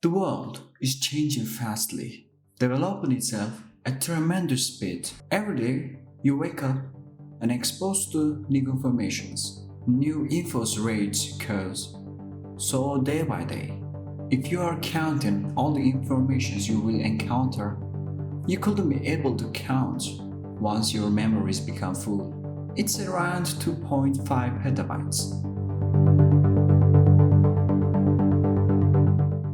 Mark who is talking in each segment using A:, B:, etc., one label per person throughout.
A: The world is changing fastly, developing itself at tremendous speed. Every day, you wake up and exposed to new informations, new infos rates occurs. So day by day, if you are counting all the informations you will encounter, you couldn't be able to count once your memories become full. It's around 2.5 petabytes.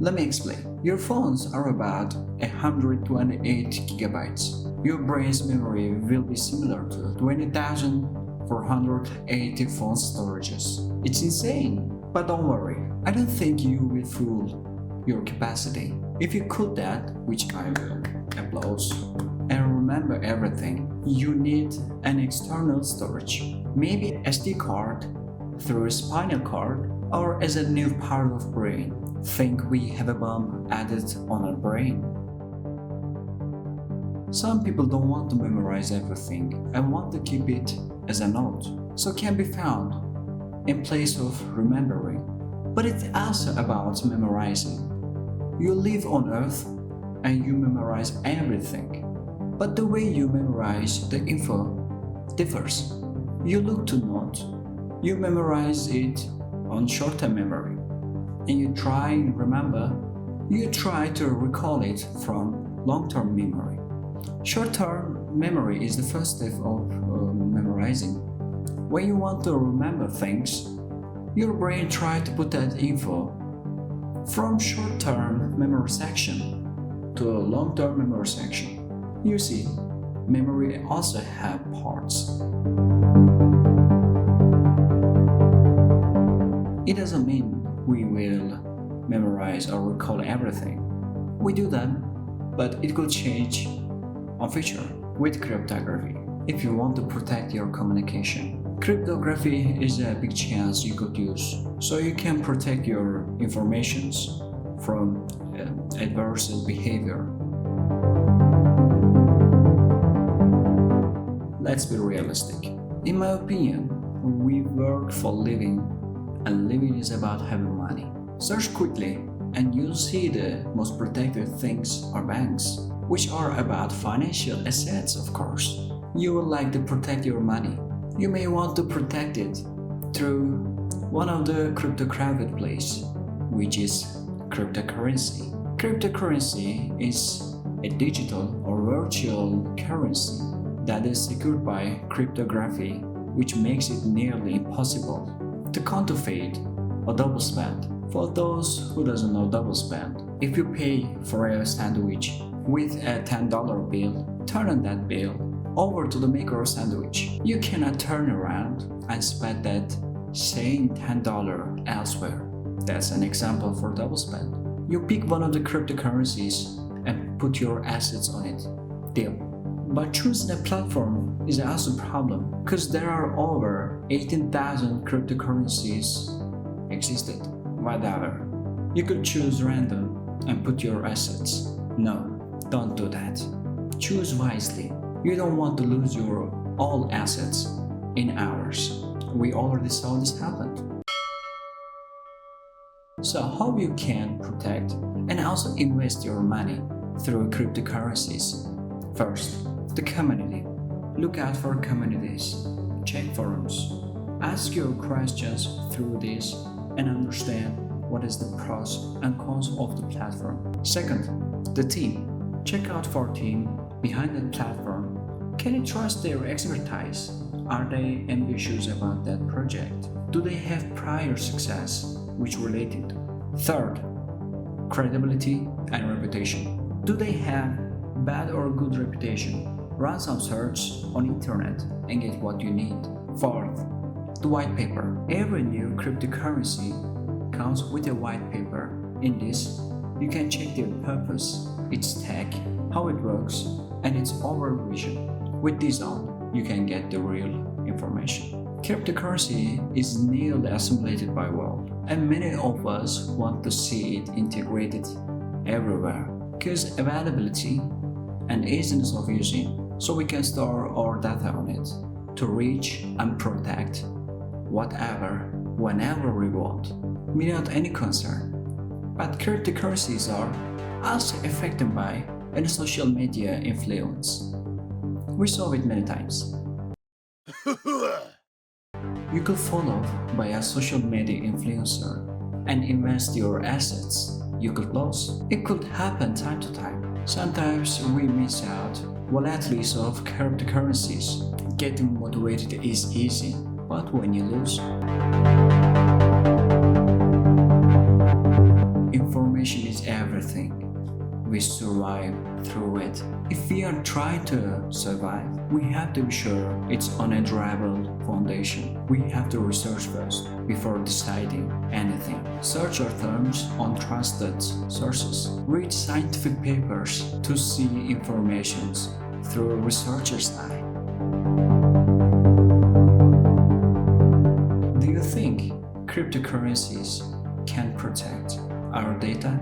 A: Let me explain. Your phones are about 128 gigabytes. Your brain's memory will be similar to 20,480 phone storages. It's insane, but don't worry. I don't think you will fool your capacity. If you could that, which I will, applause, and remember everything, you need an external storage. Maybe SD card, through a spinal cord, or as a new part of brain. Think we have a bomb added on our brain. Some people don't want to memorize everything and want to keep it as a note, so can be found in place of remembering. But it's also about memorizing. You live on earth and you memorize everything. But the way you memorize the info differs. You look to note. You memorize it on short-term memory. And you try and remember, you try to recall it from long-term memory. Short-term memory is the first step of memorizing. When you want to remember things, your brain tries to put that info from short-term memory section to a long-term memory section. You see, memory also have parts. It doesn't mean we will memorize or recall everything. We do them, but it could change on future with cryptography. If you want to protect your communication, cryptography is a big chance you could use, so you can protect your informations from adverse behavior. Let's be realistic. In my opinion, we work for living, and living is about having money. Search quickly and you'll see the most protected things are banks, which are about financial assets, of course. You would like to protect your money. You may want to protect it through one of the cryptocurrency place, which is cryptocurrency. Cryptocurrency is a digital or virtual currency that is secured by cryptography, which makes it nearly impossible to counterfeit or double spend. For those who doesn't know double spend, if you pay for a sandwich with a $10 bill, turn that bill over to the maker of sandwich. You cannot turn around and spend that same $10 elsewhere. That's an example for double spend. You pick one of the cryptocurrencies and put your assets on it. Deal. But choosing a platform is also a problem, because there are over 18,000 cryptocurrencies existed. Whatever. You could choose random and put your assets. No, don't do that. Choose wisely. You don't want to lose your all assets in hours. We already saw this happen. So how you can protect and also invest your money through cryptocurrencies? First, the community. Look out for communities. Check forums. Ask your questions through this and understand what is the pros and cons of the platform. Second, the team. Check out for team behind the platform. Can you trust their expertise? Are they ambitious about that project? Do they have prior success which related? Third, credibility and reputation. Do they have bad or good reputation? Run some search on internet and get what you need. Fourth, the white paper. Every new cryptocurrency comes with a white paper. In this, you can check their purpose, its tech, how it works, and its overall vision. With this on, you can get the real information. Cryptocurrency is nearly assimilated by world, and many of us want to see it integrated everywhere, because availability and easiness of using, so we can store our data on it to reach and protect whatever, whenever we want, without any concern. But cryptocurrencies are also affected by any social media influence. We saw it many times. You could follow by a social media influencer and invest your assets. You could lose. It could happen time to time. Sometimes we miss out volatilities of cryptocurrencies. Getting motivated is easy, but when you lose, information is everything. We survive through it. If we are trying to survive, we have to be sure it's on a reliable foundation. We have to research first before deciding anything. Search your terms on trusted sources. Read scientific papers to see information through a researcher's eye. Do you think cryptocurrencies can protect our data?